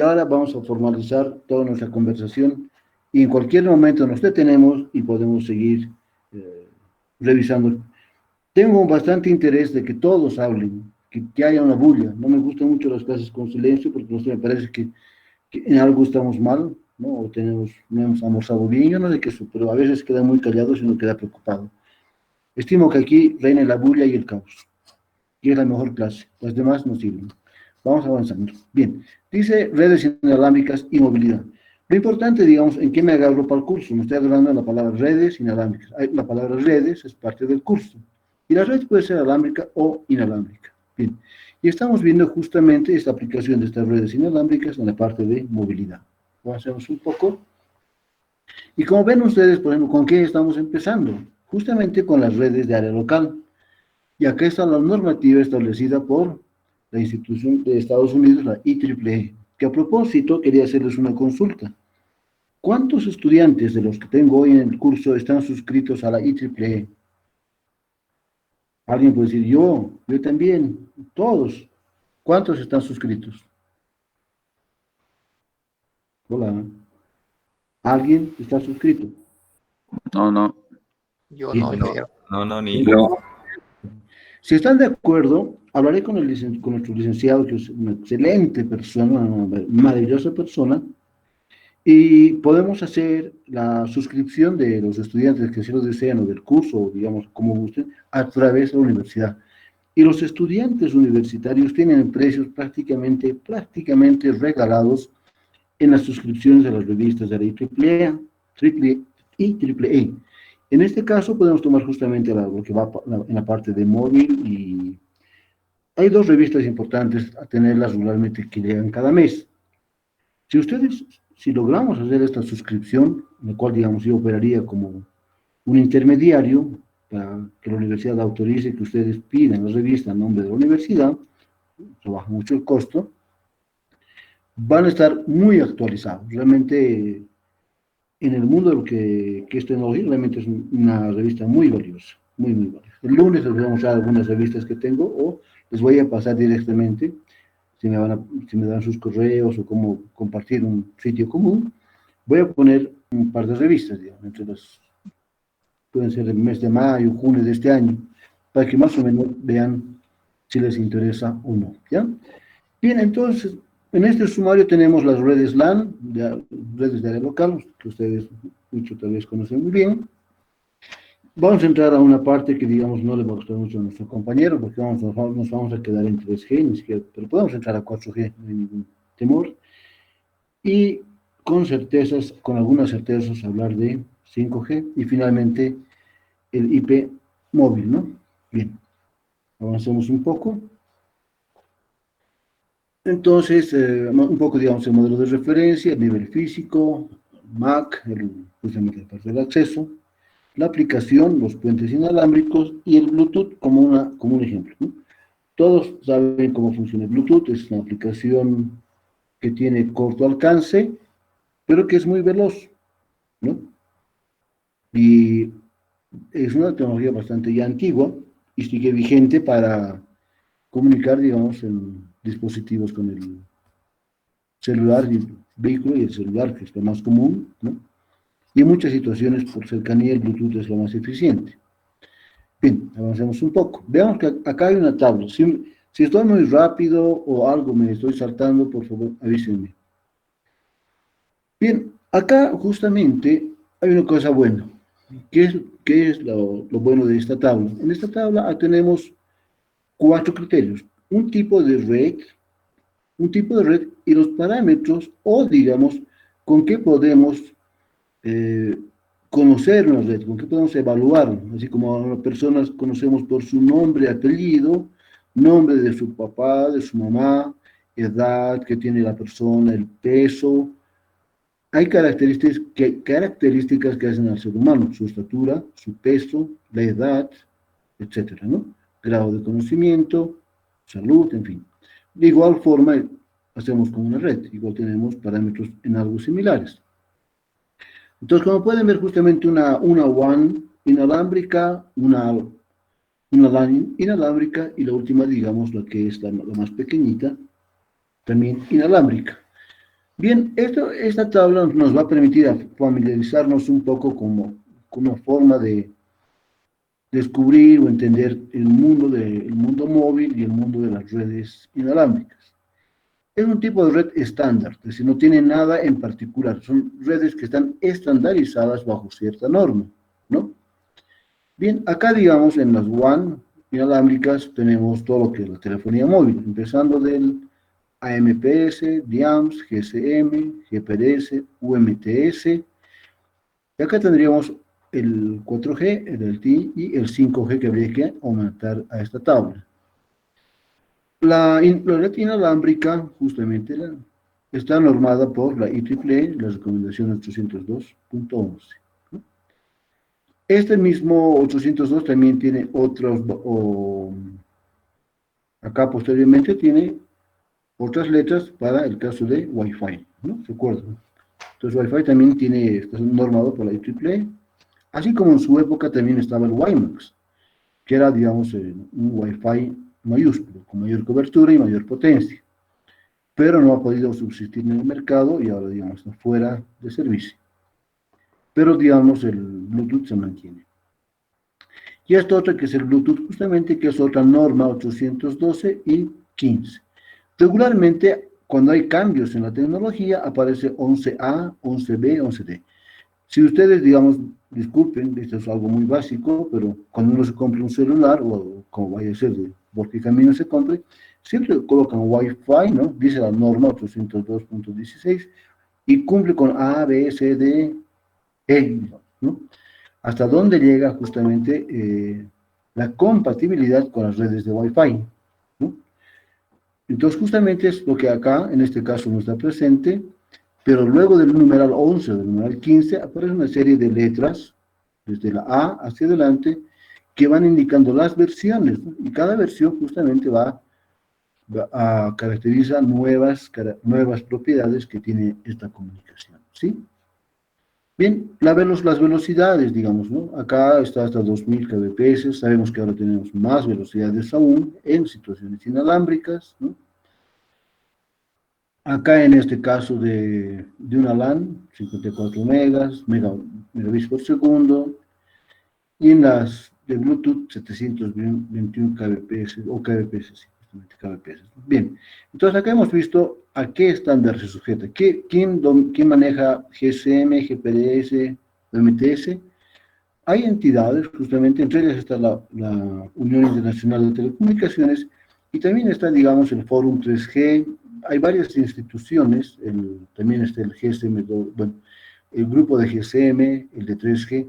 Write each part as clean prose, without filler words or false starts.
ahora vamos a formalizar toda nuestra conversación y en cualquier momento nos detenemos y podemos seguir eh, revisando. Tengo bastante interés de que todos hablen, que haya una bulla. No me gustan mucho las clases con silencio porque no sé, me parece que en algo estamos mal, ¿no? O tenemos, no hemos almorzado bien, yo no sé qué eso, pero a veces queda muy callado y uno queda preocupado. Estimo que aquí reina la bulla y el caos, y es la mejor clase. Las demás no sirven. Vamos avanzando. Bien, dice redes inalámbricas y movilidad. Lo importante, digamos, en qué me agarro para el curso. Me estoy agarrando en la palabra redes inalámbricas. La palabra redes es parte del curso. Y la red puede ser alámbrica o inalámbrica. Bien, y estamos viendo justamente esta aplicación de estas redes inalámbricas en la parte de movilidad. Avancemos un poco. Y como ven ustedes, por ejemplo, ¿con qué estamos empezando? Justamente con las redes de área local. Y acá está la normativa establecida por la institución de Estados Unidos, la IEEE, que a propósito quería hacerles una consulta. ¿Cuántos estudiantes de los que tengo hoy en el curso están suscritos a la IEEE? Alguien puede decir, yo también, todos. ¿Cuántos están suscritos? Hola, ¿alguien está suscrito? No, no. Yo Bien. no, ingeniero. No, ni. No, Si están de acuerdo, hablaré con nuestro licenciado, que es una excelente persona, una maravillosa persona, y podemos hacer la suscripción de los estudiantes que así lo desean, o del curso, o digamos, como gusten, a través de la universidad. Y los estudiantes universitarios tienen precios prácticamente regalados en las suscripciones de las revistas de la IEEE. En este caso podemos tomar justamente lo que va en la parte de móvil y hay dos revistas importantes a tenerlas regularmente que llegan cada mes. Si logramos hacer esta suscripción, en la cual, digamos, yo operaría como un intermediario para que la universidad autorice que ustedes pidan la revista a nombre de la universidad, trabaja mucho el costo, van a estar muy actualizados. Realmente, en el mundo de lo que es tecnología, realmente es una revista muy valiosa, muy valiosa. El lunes les voy a mostrar algunas revistas que tengo o les voy a pasar directamente si me dan sus correos o cómo compartir un sitio común, voy a poner un par de revistas, digamos, pueden ser el mes de mayo, junio de este año, para que más o menos vean si les interesa o no, ¿ya? Bien, entonces, en este sumario tenemos las redes LAN, redes de área local, que ustedes muchos tal vez conocen muy bien. Vamos a entrar a una parte que, digamos, no le va a gustar mucho a nuestro compañero, porque nos vamos a quedar en 3G, ni siquiera, pero podemos entrar a 4G, no hay ningún temor. Y con certezas, con algunas certezas, hablar de 5G y finalmente el IP móvil, ¿no? Bien, avancemos un poco. Entonces, un poco, digamos, el modelo de referencia, el nivel físico, MAC, justamente la parte del acceso, la aplicación, los puentes inalámbricos y el Bluetooth como un ejemplo, ¿no? Todos saben cómo funciona el Bluetooth, es una aplicación que tiene corto alcance, pero que es muy veloz, ¿no? Y es una tecnología bastante ya antigua y sigue vigente para comunicar, digamos, en dispositivos con el celular y el vehículo y el celular, que es lo más común, ¿no? Y en muchas situaciones, por cercanía, el Bluetooth es lo más eficiente. Bien, avancemos un poco. Veamos que acá hay una tabla. Si estoy muy rápido o algo me estoy saltando, por favor, avísenme. Bien, acá justamente hay una cosa buena. ¿Qué es lo bueno de esta tabla? En esta tabla tenemos 4 criterios. Un tipo de red y los parámetros, o digamos, con qué podemos eh, conocer una red, con qué podemos evaluar, así como a las personas conocemos por su nombre, apellido, nombre de su papá, de su mamá, edad que tiene la persona, el peso. Hay características que hacen al ser humano, su estatura, su peso, la edad, etcétera, ¿no? Grado de conocimiento, salud, en fin. De igual forma, hacemos con una red, igual tenemos parámetros en algo similares. Entonces, como pueden ver, justamente una WAN inalámbrica, una LAN inalámbrica y la última, digamos, la que es la más pequeñita, también inalámbrica. Bien, esta tabla nos va a permitir familiarizarnos un poco como una forma de descubrir o entender el mundo móvil y el mundo de las redes inalámbricas. Es un tipo de red estándar, es decir, no tiene nada en particular, son redes que están estandarizadas bajo cierta norma, ¿no? Bien, acá digamos en las WAN inalámbricas tenemos todo lo que es la telefonía móvil, empezando del AMPS, DIAMS, GSM, GPRS, UMTS, y acá tendríamos el 4G, el LTE y el 5G que habría que aumentar a esta tabla. La red inalámbrica, justamente, está normada por la IEEE, la recomendación 802.11. ¿No? Este mismo 802 también tiene otros, acá posteriormente tiene otras letras para el caso de Wi-Fi, ¿no? ¿Se acuerdan? Entonces Wi-Fi también está normado por la IEEE, así como en su época también estaba el WiMAX, que era, digamos, un Wi-Fi mayúsculo, con mayor cobertura y mayor potencia, pero no ha podido subsistir en el mercado y ahora, digamos, está fuera de servicio. Pero, digamos, el Bluetooth se mantiene. Y esta otra que es el Bluetooth, justamente, que es otra norma 812 y 15. Regularmente, cuando hay cambios en la tecnología, aparece 11A, 11B, 11D. Si ustedes, digamos, disculpen, esto es algo muy básico, pero cuando uno se compra un celular, o como vaya a ser, por qué camino se compre, siempre colocan Wi-Fi, ¿no? Dice la norma 802.16 y cumple con A, B, C, D, E, ¿no? Hasta dónde llega justamente la compatibilidad con las redes de Wi-Fi, ¿no? Entonces, justamente es lo que acá, en este caso, no está presente, pero luego del numeral 11 o del numeral 15 aparece una serie de letras, desde la A hacia adelante, que van indicando las versiones, ¿no? Y cada versión justamente va a caracterizar nuevas propiedades que tiene esta comunicación, ¿sí? Bien, las velocidades, digamos, ¿no? Acá está hasta 2000 kbps, sabemos que ahora tenemos más velocidades aún en situaciones inalámbricas, ¿no? Acá en este caso de una LAN, 54 megabits por segundo, y en las de Bluetooth 721 kbps, o kbps, sí, justamente kbps. Bien, entonces acá hemos visto a qué estándar se sujeta, quién maneja GSM, GPRS, MTS. Hay entidades, justamente, entre ellas está la Unión Internacional de Telecomunicaciones y también está, digamos, el Fórum 3G. Hay varias instituciones, también está el GSM, bueno, el grupo de GSM, el de 3G,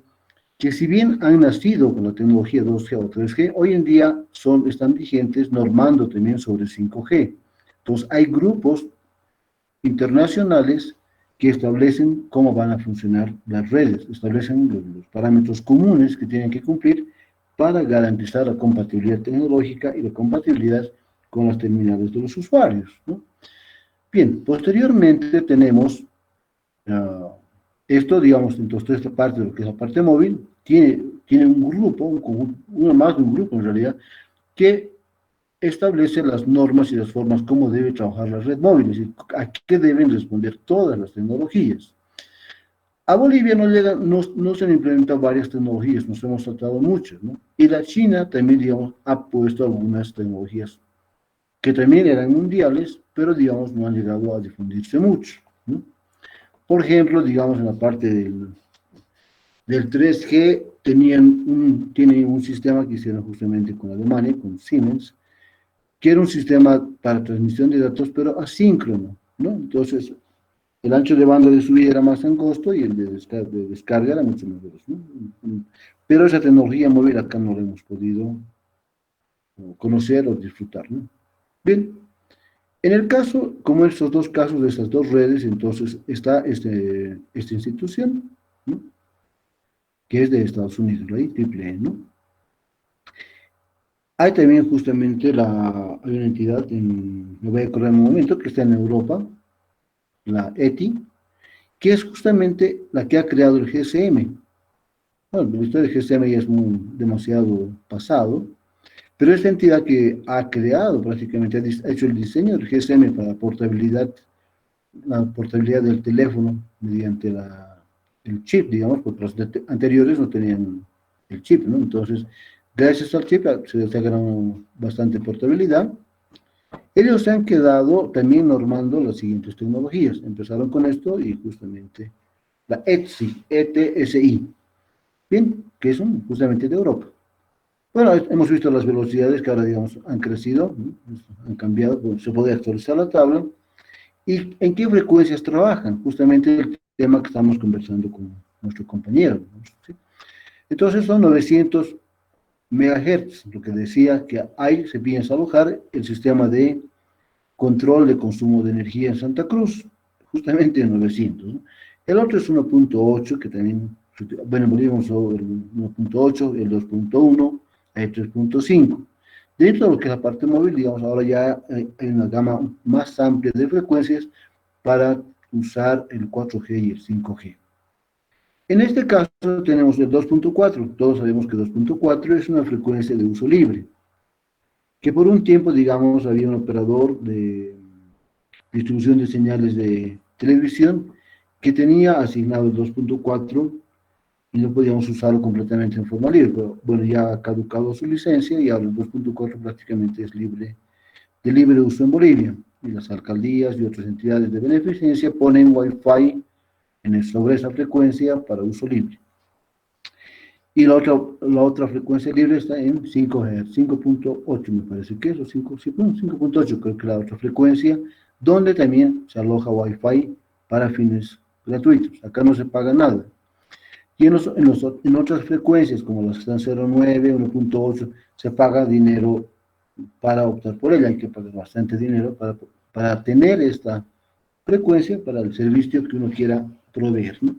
que si bien han nacido con la tecnología 2G o 3G, hoy en día están vigentes normando también sobre 5G. Entonces, hay grupos internacionales que establecen cómo van a funcionar las redes, establecen los parámetros comunes que tienen que cumplir para garantizar la compatibilidad tecnológica y la compatibilidad con las terminales de los usuarios, ¿no? Bien, posteriormente tenemos esto, digamos, entonces esta parte de lo que es la parte móvil, tiene un grupo, uno más de un grupo en realidad, que establece las normas y las formas como debe trabajar la red móvil, es decir, a qué deben responder todas las tecnologías. A Bolivia no se han implementado varias tecnologías, nos hemos tratado muchas, ¿no? Y la China también, digamos, ha puesto algunas tecnologías que también eran mundiales, pero, digamos, no han llegado a difundirse mucho, ¿no? Por ejemplo, digamos, en la parte del 3G tienen un sistema que hicieron justamente con Alemania, con Siemens, que era un sistema para transmisión de datos, pero asíncrono, ¿no? Entonces, el ancho de banda de subida era más angosto y el de descarga era mucho más veloz, ¿no? Pero esa tecnología móvil acá no la hemos podido conocer o disfrutar, ¿no? Bien, en el caso, como estos dos casos de estas dos redes, entonces está esta institución, ¿no? Que es de Estados Unidos, la IEEE, ¿no? Hay también justamente hay una entidad, me voy a acordar en un momento, que está en Europa, la ETI, que es justamente la que ha creado el GSM. Bueno, la historia del GSM ya es demasiado pasado, pero esta entidad que ha creado prácticamente, ha hecho el diseño del GSM para portabilidad la portabilidad del teléfono mediante el chip, digamos, porque los anteriores no tenían el chip, ¿no? Entonces, gracias al chip se destacaron bastante portabilidad. Ellos se han quedado también normando las siguientes tecnologías. Empezaron con esto y justamente la ETSI, ETSI, bien, que son justamente de Europa. Bueno, hemos visto las velocidades que ahora, digamos, han crecido, ¿no? Han cambiado, pues, se puede actualizar la tabla. ¿Y en qué frecuencias trabajan? Justamente el tema que estamos conversando con nuestro compañero, ¿no? ¿Sí? Entonces son 900 megahertz, lo que decía que ahí se piensa alojar el sistema de control de consumo de energía en Santa Cruz, justamente en 900, ¿no? El otro es 1.8, que también, bueno, volvimos sobre el 1.8, el 2.1, el 3.5. Dentro de lo que es la parte móvil, digamos, ahora ya hay una gama más amplia de frecuencias para usar el 4G y el 5G. En este caso tenemos el 2.4. Todos sabemos que 2.4 es una frecuencia de uso libre, que por un tiempo, digamos, había un operador de distribución de señales de televisión que tenía asignado el 2.4 y no podíamos usarlo completamente en forma libre, pero bueno, ya ha caducado su licencia y ahora el 2.4 prácticamente es libre, de libre uso en Bolivia, y las alcaldías y otras entidades de beneficencia ponen Wi-Fi sobre esa frecuencia para uso libre. Y la otra frecuencia libre está en 5 Hz, 5.8 me parece que es, o 5.8 creo que es la otra frecuencia, donde también se aloja Wi-Fi para fines gratuitos. Acá no se paga nada. Y en otras frecuencias, como las que están 0.9, 1.8, se paga dinero para optar por ella. Hay que pagar bastante dinero para tener esta frecuencia para el servicio que uno quiera proveer, ¿no?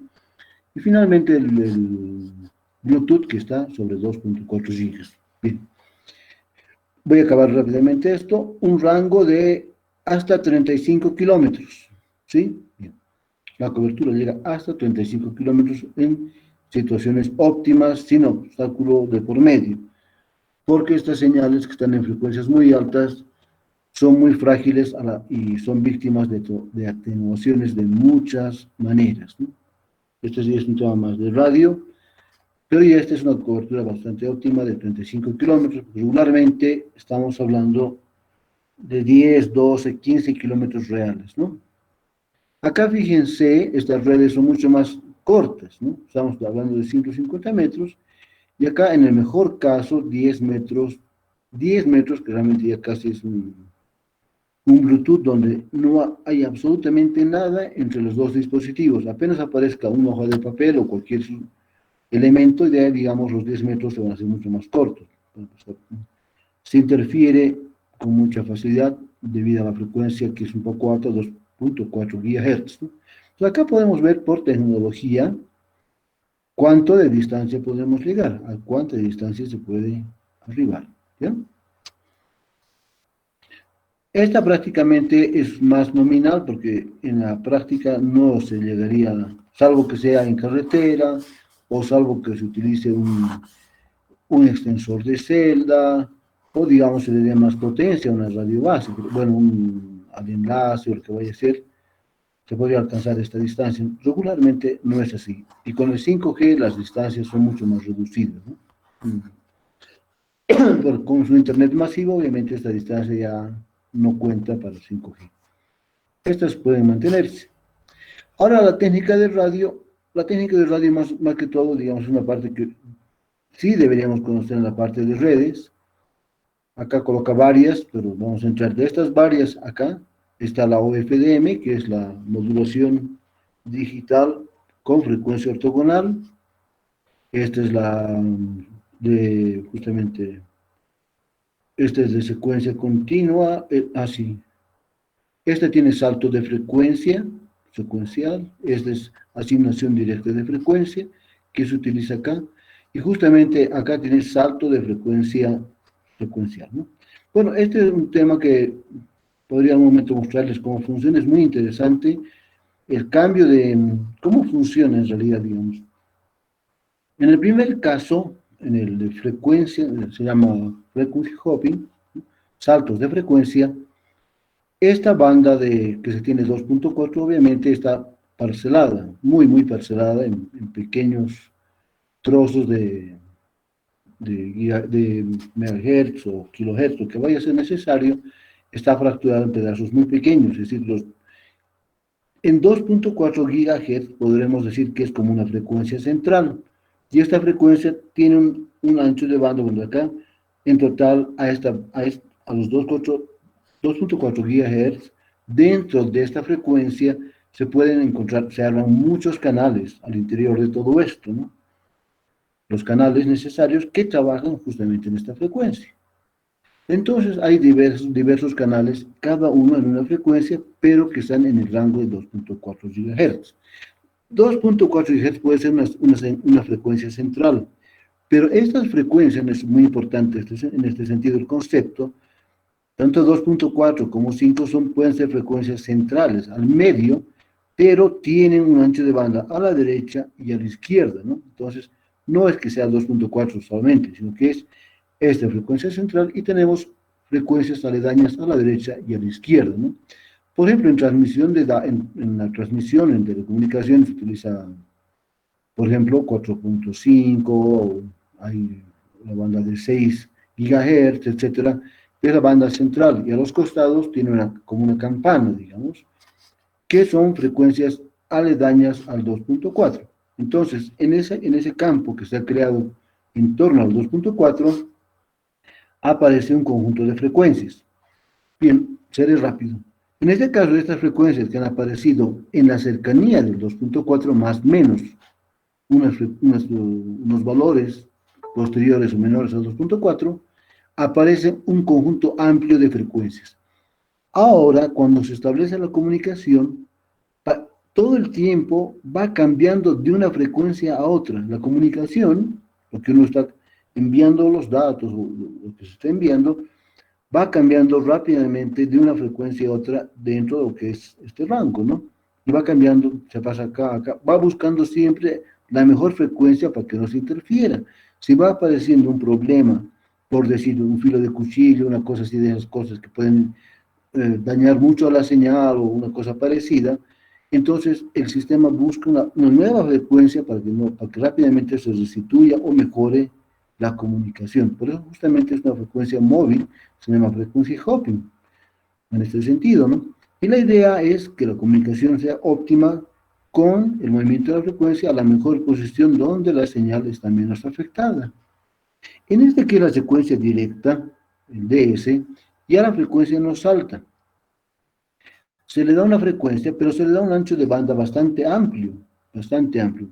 Y finalmente el Bluetooth, que está sobre 2.4 gigas. Bien, voy a acabar rápidamente esto. Un rango de hasta 35 kilómetros, ¿sí? Bien. La cobertura llega hasta 35 kilómetros en situaciones óptimas, sin obstáculo de por medio, porque estas señales que están en frecuencias muy altas son muy frágiles y son víctimas de atenuaciones de muchas maneras, ¿no? Este sí es un tema más de radio, pero ya esta es una cobertura bastante óptima de 35 kilómetros. Regularmente estamos hablando de 10, 12, 15 kilómetros reales, ¿no? Acá fíjense, estas redes son mucho más cortas, ¿no? Estamos hablando de 150 metros, y acá en el mejor caso 10 metros, que realmente ya casi es un Bluetooth donde no hay absolutamente nada entre los dos dispositivos. Apenas aparezca una hoja de papel o cualquier elemento, y de ahí, digamos, los 10 metros se van a hacer mucho más cortos. Se interfiere con mucha facilidad debido a la frecuencia que es un poco alta, 2.4 GHz, ¿no? Entonces acá podemos ver por tecnología cuánto de distancia podemos llegar, a cuánta distancia se puede arribar, ¿ya? Esta prácticamente es más nominal porque en la práctica no se llegaría, salvo que sea en carretera o salvo que se utilice un extensor de celda o digamos se le dé más potencia a una radio base, bueno, al enlace o lo que vaya a ser, se podría alcanzar esta distancia. Regularmente no es así. Y con el 5G las distancias son mucho más reducidas, ¿no? Pero como es un internet masivo, obviamente esta distancia ya no cuenta para el 5G. Estas pueden mantenerse. Ahora la técnica de radio más que todo, digamos, es una parte que sí deberíamos conocer en la parte de redes. Acá coloca varias, pero vamos a entrar de estas varias acá. Está la OFDM, que es la modulación digital con frecuencia ortogonal. Esta es justamente, esta es de secuencia continua, así. Esta tiene salto de frecuencia, secuencial. Esta es asignación directa de frecuencia, que se utiliza acá. Y justamente acá tiene salto de frecuencia secuencial, ¿no? Bueno, este es un tema que podría un momento mostrarles cómo funciona. Es muy interesante el cambio de cómo funciona en realidad, digamos. En el primer caso, en el de frecuencia, se llama frequency hopping, saltos de frecuencia. Esta banda que se tiene 2.4 obviamente está parcelada, muy parcelada en pequeños trozos de megahertz o kilohertz, lo que vaya a ser necesario, está fracturado en pedazos muy pequeños, es decir, en 2.4 gigahertz podremos decir que es como una frecuencia central, y esta frecuencia tiene un ancho de banda, bueno, acá, en total a los 2.4 gigahertz, dentro de esta frecuencia se pueden encontrar, se arman muchos canales al interior de todo esto, ¿no? Los canales necesarios que trabajan justamente en esta frecuencia. Entonces hay diversos canales, cada uno en una frecuencia, pero que están en el rango de 2.4 GHz. 2.4 GHz puede ser una frecuencia central, pero estas frecuencias, es muy importante en este sentido el concepto, tanto 2.4 como 5 pueden ser frecuencias centrales, al medio, pero tienen un ancho de banda a la derecha y a la izquierda, ¿no? Entonces, no es que sea 2.4 solamente, sino que es esta frecuencia central y tenemos frecuencias aledañas a la derecha y a la izquierda, ¿no? Por ejemplo, en la transmisión en telecomunicaciones se utiliza, por ejemplo, 4.5, hay la banda de 6 gigahertz, etcétera, es la banda central, y a los costados tiene como una campana, digamos, que son frecuencias aledañas al 2.4. Entonces, en ese campo que se ha creado en torno al 2.4, aparece un conjunto de frecuencias. Bien, seré rápido. En este caso, estas frecuencias que han aparecido en la cercanía del 2.4 más menos unos valores posteriores o menores al 2.4, aparece un conjunto amplio de frecuencias. Ahora, cuando se establece la comunicación, todo el tiempo va cambiando de una frecuencia a otra. La comunicación, lo que uno está enviando los datos, o lo que se está enviando, va cambiando rápidamente de una frecuencia a otra dentro de lo que es este rango, ¿no? Y va cambiando, se pasa acá, acá, va buscando siempre la mejor frecuencia para que no se interfiera. Si va apareciendo un problema, por decir, un filo de cuchillo, una cosa así de esas cosas que pueden dañar mucho a la señal o una cosa parecida, entonces el sistema busca una nueva frecuencia para que rápidamente se restituya o mejore la comunicación. Por eso justamente es una frecuencia móvil, se llama frequency hopping, en este sentido, ¿no? Y la idea es que la comunicación sea óptima con el movimiento de la frecuencia a la mejor posición donde la señal está menos afectada. En este que es la secuencia directa, el DS, ya la frecuencia no salta. Se le da una frecuencia, pero se le da un ancho de banda bastante amplio,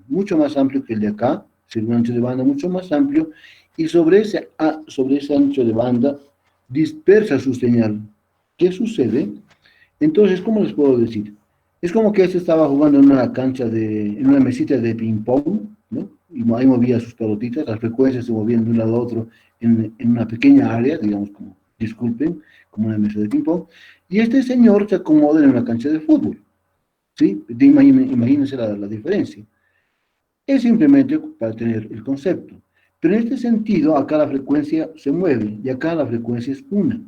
mucho más amplio que el de acá, es un ancho de banda mucho más amplio, y sobre ese ancho de banda dispersa su señal. ¿Qué sucede? Entonces, ¿cómo les puedo decir? Es como que este estaba jugando en una cancha en una mesita de ping-pong, ¿no? Y ahí movía sus pelotitas, las frecuencias se movían de un lado a otro en una pequeña área, digamos, como, disculpen, como una mesa de ping-pong, y este señor se acomoda en una cancha de fútbol, ¿sí? Imagínense la diferencia. Es simplemente para tener el concepto. Pero en este sentido, acá la frecuencia se mueve, y acá la frecuencia es una,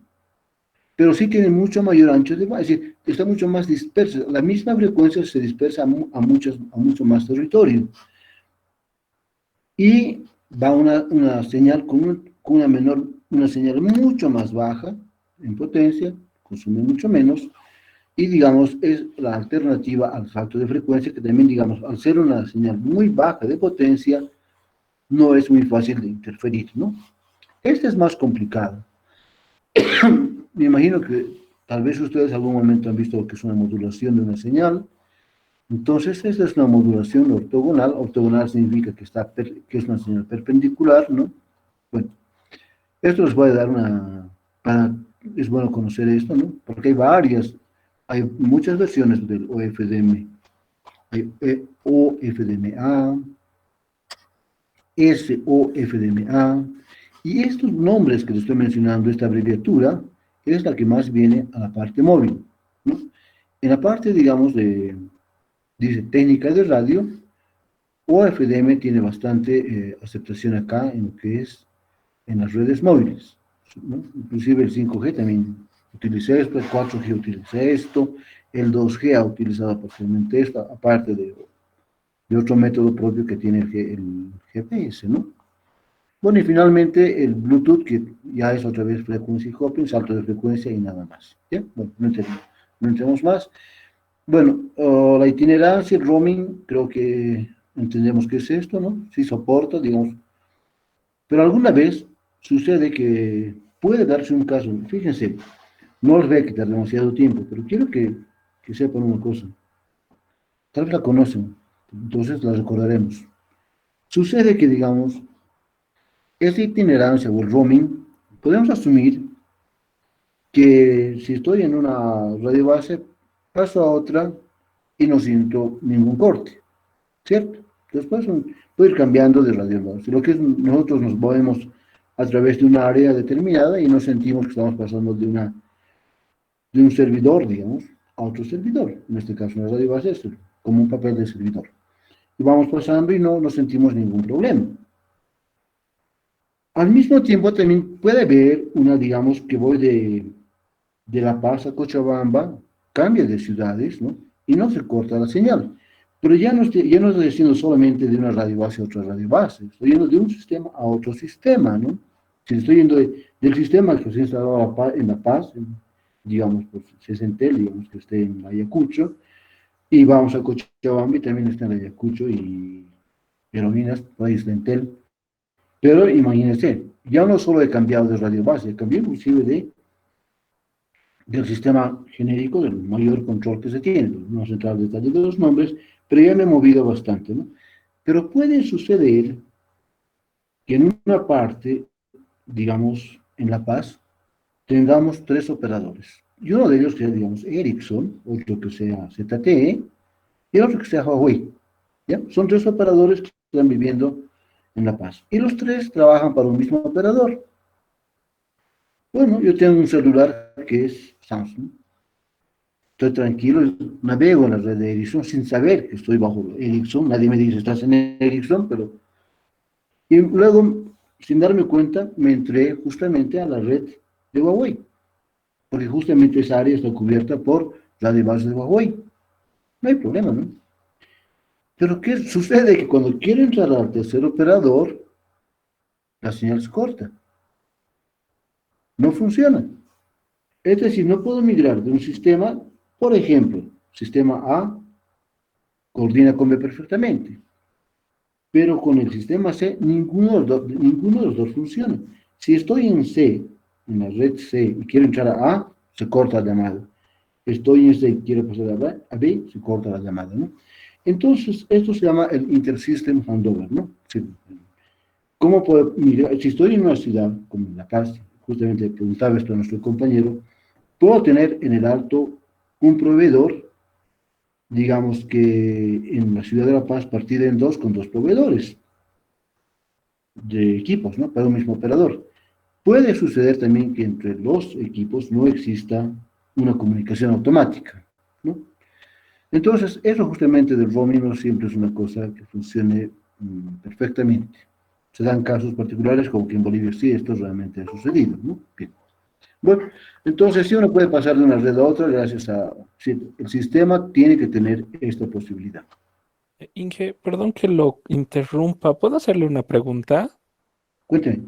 pero sí tiene mucho mayor ancho de banda, es decir, está mucho más dispersa. La misma frecuencia se dispersa a mucho más territorio. Y va una señal con una señal mucho más baja en potencia, consume mucho menos, y digamos, es la alternativa al salto de frecuencia, que también, digamos, al ser una señal muy baja de potencia, no es muy fácil de interferir, ¿no? Este es más complicado. Me imagino que tal vez ustedes en algún momento han visto lo que es una modulación de una señal. Entonces, esta es una modulación ortogonal. Ortogonal significa que es una señal perpendicular, ¿no? Bueno, esto les voy a dar es bueno conocer esto, ¿no? Porque hay muchas versiones del OFDM. Hay OFDMA, SOFDMA, y estos nombres que les estoy mencionando, esta abreviatura, es la que más viene a la parte móvil, ¿no? En la parte, digamos, dice técnica de radio, OFDM tiene bastante aceptación acá en lo que es en las redes móviles, ¿no? Inclusive el 5G también utiliza esto, el 4G utiliza esto, el 2G ha utilizado parcialmente esto, aparte de otro método propio que tiene el GPS, ¿no? Bueno, y finalmente el Bluetooth, que ya es otra vez frequency hopping, salto de frecuencia y nada más. ¿Ya? Bueno, no entremos más. Bueno, la itinerancia, el roaming, creo que entendemos qué es esto, ¿no? Sí soporta, digamos. Pero alguna vez sucede que puede darse un caso, fíjense, no os voy a quitar demasiado tiempo, pero quiero que sepan una cosa. Tal vez la conocen, entonces la recordaremos. Sucede que, digamos, esta itinerancia o el roaming, podemos asumir que si estoy en una radio base, paso a otra y no siento ningún corte, ¿cierto? Después puedo ir cambiando de radio base. Lo que es, nosotros nos movemos a través de una área determinada y no sentimos que estamos pasando de un servidor, digamos, a otro servidor. En este caso, una radio base es como un papel de servidor. Y vamos pasando y no sentimos ningún problema. Al mismo tiempo también puede haber una, digamos, que voy de La Paz a Cochabamba, cambia de ciudades, ¿no? Y no se corta la señal. Pero ya no estoy diciendo solamente de una radio base a otra radio base, estoy yendo de un sistema a otro sistema, ¿no? Si estoy yendo del sistema que se instaló en La Paz, digamos, pues Sesentel, digamos que esté en Ayacucho, y vamos a Cochabamba y también está en Ayacucho y Aerolíneas, por ahí está Entel. Pero imagínense, ya no solo he cambiado de radio base, cambié inclusive del sistema genérico, del mayor control que se tiene. No vamos a entrar en detalles de los nombres, pero ya me he movido bastante, ¿no? Pero puede suceder que en una parte, digamos, en La Paz, tengamos tres operadores. Y uno de ellos sea, digamos, Ericsson, otro que sea ZTE, y el otro que sea Huawei. ¿Ya? Son tres operadores que están viviendo en La Paz. Y los tres trabajan para un mismo operador. Bueno, yo tengo un celular que es Samsung. Estoy tranquilo, navego en la red de Ericsson sin saber que estoy bajo Ericsson. Nadie me dice, estás en Ericsson, pero... Y luego, sin darme cuenta, me entré justamente a la red de Huawei, porque justamente esa área está cubierta por la de base de Huawei. No hay problema, ¿no? Pero ¿qué sucede? Que cuando quiero entrar al tercer operador, la señal se corta. No funciona. Es decir, no puedo migrar de un sistema, por ejemplo, sistema A coordina con B perfectamente, pero con el sistema C ninguno de los dos funciona. Si estoy en C, en la red C, y quiero entrar a A, se corta la llamada. Estoy en C y quiero pasar a B, se corta la llamada, ¿no? Entonces, esto se llama el Intersystem Handover, ¿no? Sí. ¿Cómo puedo migrar? Si estoy en una ciudad como La Paz, justamente preguntaba esto a nuestro compañero, puedo tener en el alto un proveedor, digamos que en la ciudad de La Paz, partida en dos con dos proveedores de equipos, ¿no? Para un mismo operador. Puede suceder también que entre los equipos no exista una comunicación automática, ¿no? Entonces, eso justamente del roaming no siempre es una cosa que funcione perfectamente. Se dan casos particulares como que en Bolivia sí, esto realmente ha sucedido, ¿no? Bien. Bueno, entonces sí uno puede pasar de una red a otra gracias a... Sí, el sistema tiene que tener esta posibilidad. Inge, perdón que lo interrumpa. ¿Puedo hacerle una pregunta? Cuénteme.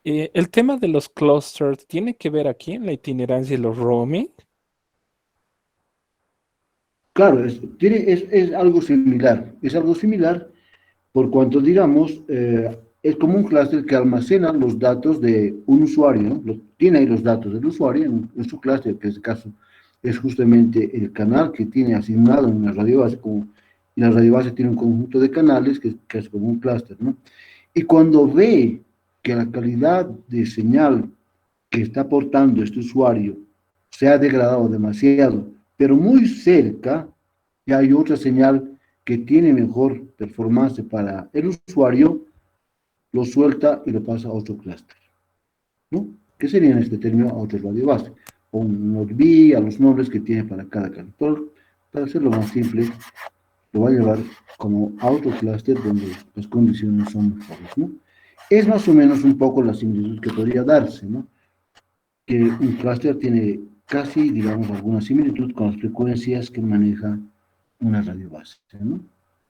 El tema de los clusters tiene que ver aquí en la itinerancia y los roaming. Claro, es algo similar por cuanto, digamos, es como un clúster que almacena los datos de un usuario, ¿no? Tiene ahí los datos del usuario en su clúster, que en este caso es justamente el canal que tiene asignado en una radio base, y la radio base tiene un conjunto de canales que es como un clúster, ¿no? Y cuando ve que la calidad de señal que está aportando este usuario se ha degradado demasiado, pero muy cerca ya hay otra señal que tiene mejor performance para el usuario, lo suelta y lo pasa a otro clúster, ¿no? ¿Qué sería en este término a otro radio base? O un NodeB, a los nombres que tiene para cada canal. Para hacerlo más simple, lo va a llevar como a otro clúster donde las condiciones son mejores, ¿no? Es más o menos un poco la similitud que podría darse, ¿no? que un clúster tiene casi, digamos, alguna similitud con las frecuencias que maneja una radio base, ¿no?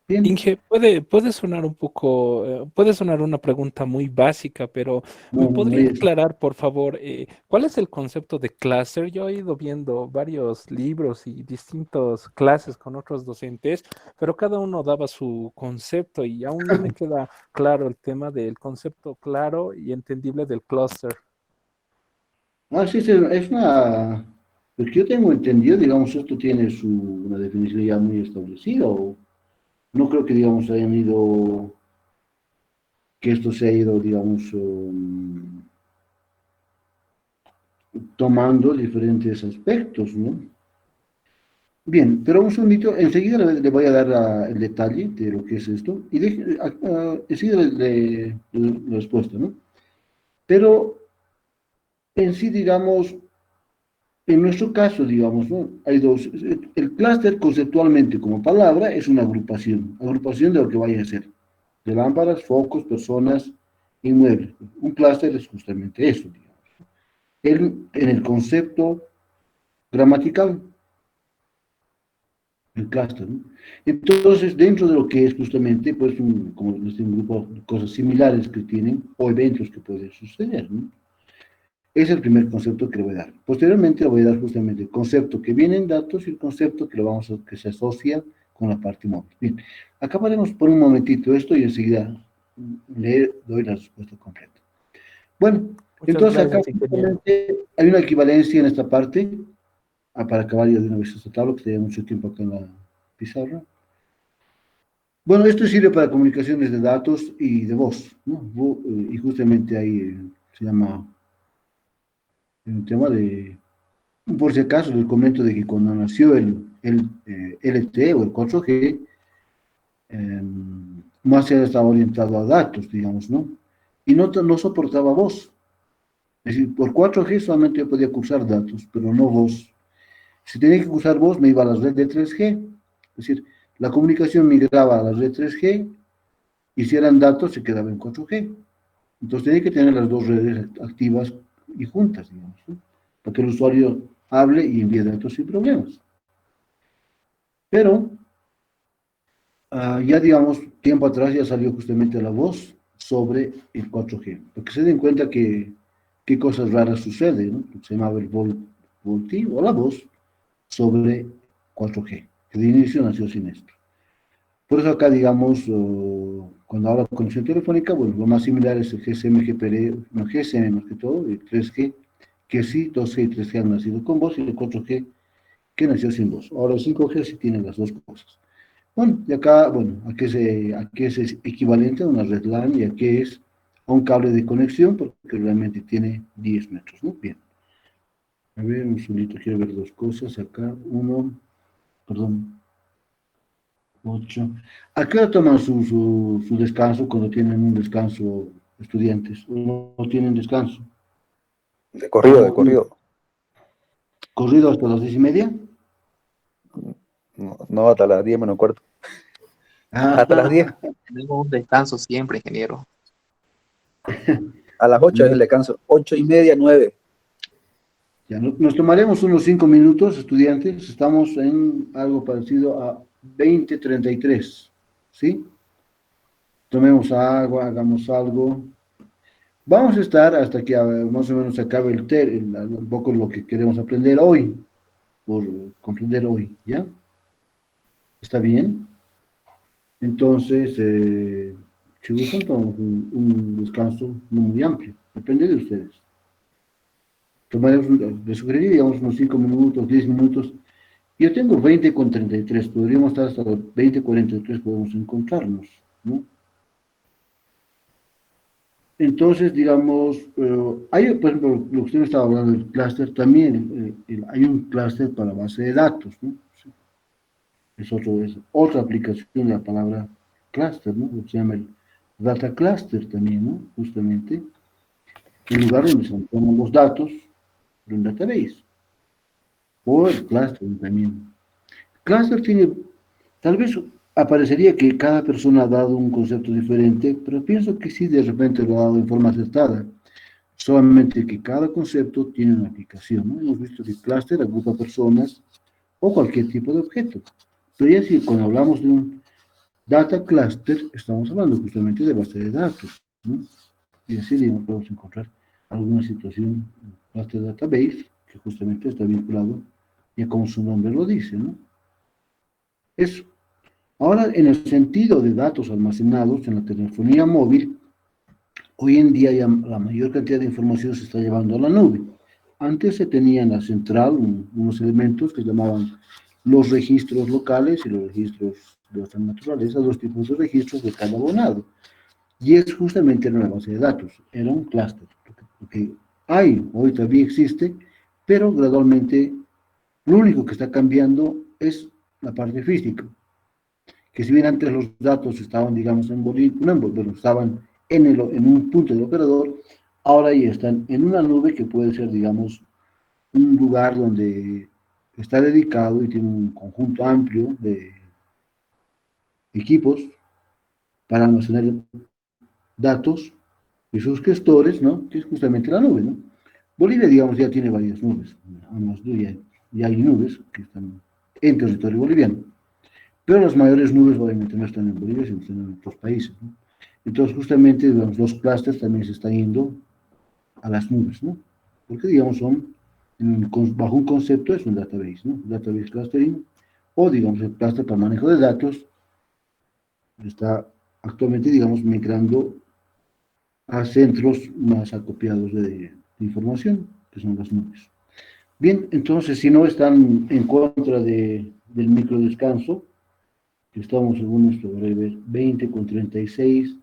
Bien, Inge, puede sonar un poco, puede sonar una pregunta muy básica, pero ¿me no, no, no podría es. aclarar, por favor, cuál es el concepto de clúster? Yo he ido viendo varios libros y distintas clases con otros docentes, pero cada uno daba su concepto y aún no me queda claro el tema del concepto claro y entendible del clúster. Ah, sí, sí, es una, lo que yo tengo entendido, digamos, esto tiene una definición ya muy establecida, o no creo que, digamos, hayan ido, que esto se ha ido, digamos, tomando diferentes aspectos, ¿no? Bien, pero un segundito, enseguida le voy a dar el detalle de lo que es esto, y enseguida la respuesta, ¿no? Pero en sí, digamos, en nuestro caso, digamos, ¿no? Hay dos. El clúster conceptualmente como palabra es una agrupación de lo que vaya a ser, de lámparas, focos, personas, inmuebles. Un clúster es justamente eso, digamos. En el concepto gramatical, el clúster, ¿no? Entonces, dentro de lo que es justamente, pues, como un grupo de cosas similares que tienen, o eventos que pueden suceder, ¿no? Es el primer concepto que le voy a dar. Posteriormente le voy a dar justamente el concepto que viene en datos y el concepto que se asocia con la parte móvil. Bien, acabaremos por un momentito esto y enseguida le doy la respuesta completa. Bueno, Muchas entonces acá gracias, ingeniero. justamente hay una equivalencia en esta parte, para acabar ya de una vez esta tabla, que tenía mucho tiempo acá en la pizarra. Bueno, esto sirve para comunicaciones de datos y de voz, ¿no? Y justamente ahí se llama el tema de. Por si acaso, les comento de que cuando nació el LTE o el 4G, más estaba orientado a datos, digamos, ¿no? Y no soportaba voz. Es decir, por 4G solamente yo podía cursar datos, pero no voz. Si tenía que usar voz, me iba a la red de 3G. Es decir, la comunicación migraba a la red 3G y si eran datos se quedaba en 4G. Entonces tenía que tener las dos redes activas y juntas, digamos, ¿no? Para que el usuario hable y envíe datos sin problemas. Pero ya digamos, tiempo atrás ya salió justamente la voz sobre el 4G, para que se den cuenta que qué cosas raras suceden, ¿no? Se llamaba el VoLTE o la voz sobre 4G, que de inicio nació sin esto. Por eso acá, digamos, cuando habla de conexión telefónica, bueno, lo más similar es el GSM, GPRE, no, GSM más que todo, el 3G, que sí, 2G y 3G han nacido con voz, y el 4G que nació sin voz. Ahora el 5G sí tiene las dos cosas. Bueno, y acá, bueno, a qué es equivalente a una red LAN y a qué es a un cable de conexión, porque realmente tiene 10 metros, ¿no? Bien. A ver, un segundito, quiero ver dos cosas. Acá, perdón, 8. ¿A qué hora toman su descanso cuando tienen un descanso estudiantes? ¿O no tienen descanso? De corrido, de corrido. ¿Corrido hasta las 10:30? No, no, hasta las 10 menos cuarto. Ah, Hasta las 10. Tenemos un descanso siempre, ingeniero. A las 8 es el descanso. 8:30, 9. ya nos tomaremos unos 5 minutos, estudiantes. Estamos en algo parecido a 20:33, ¿sí? Tomemos agua, hagamos algo. Vamos a estar hasta que más o menos se acabe un poco lo que queremos aprender hoy, por comprender hoy, ¿ya? ¿Está bien? Entonces, si gustan, tomamos un descanso no muy amplio, depende de ustedes. Tomaremos, les sugeriría, digamos, unos 5 minutos, 10 minutos. Yo tengo 20:33, podríamos estar hasta los 20:43, podemos encontrarnos, ¿no? Entonces, digamos, hay, por ejemplo, lo que usted me estaba hablando del clúster, también hay un clúster para base de datos, ¿no? Sí, es otra aplicación de la palabra clúster, ¿no? Lo que se llama el data cluster también, ¿no? Justamente, el lugar donde se toman los datos de un database, o el clúster también. Cluster tiene, tal vez aparecería que cada persona ha dado un concepto diferente, pero pienso que sí de repente lo ha dado en forma acertada. solamente que cada concepto tiene una aplicación, ¿no? Hemos visto que clúster agrupa personas o cualquier tipo de objeto. Pero ya si cuando hablamos de un data cluster, estamos hablando justamente de base de datos, ¿no? Y así, digamos, podemos encontrar alguna situación, cluster database, que justamente está vinculado, ya como su nombre lo dice, ¿no? Eso. Ahora, en el sentido de datos almacenados en la telefonía móvil, hoy en día ya la mayor cantidad de información se está llevando a la nube. Antes se tenía en la central unos elementos que se llamaban los registros locales y los registros de otra naturaleza, dos tipos de registros de cada abonado. Y es justamente una base de datos, era un clúster, porque hay, hoy todavía existe, pero gradualmente lo único que está cambiando es la parte física, que si bien antes los datos estaban, digamos, en Bolivia, bueno, estaban en un punto del operador, ahora ya están en una nube que puede ser, digamos, un lugar donde está dedicado y tiene un conjunto amplio de equipos para almacenar datos y sus gestores, ¿no? Que es justamente la nube, ¿no? Bolivia, digamos, ya tiene varias nubes, además ya hay nubes que están en territorio boliviano, pero las mayores nubes obviamente no están en Bolivia, sino están en otros países, ¿no? Entonces, justamente, digamos, los clústeres también se están yendo a las nubes, ¿no? Porque, digamos, bajo un concepto es un database, ¿no? Database clustering, o, digamos, el clúster para manejo de datos está actualmente, digamos, migrando a centros más acopiados de información, que son las nubes. Bien, entonces, si no están en contra del microdescanso, que estamos según nuestro breve 20:36,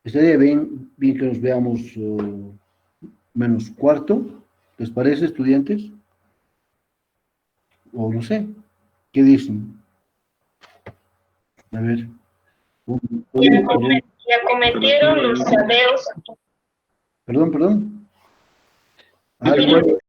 estaría bien que nos veamos menos cuarto, ¿les parece, estudiantes? O no sé, ¿qué dicen? A ver. Ya cometieron los sabeos. Perdón. Ya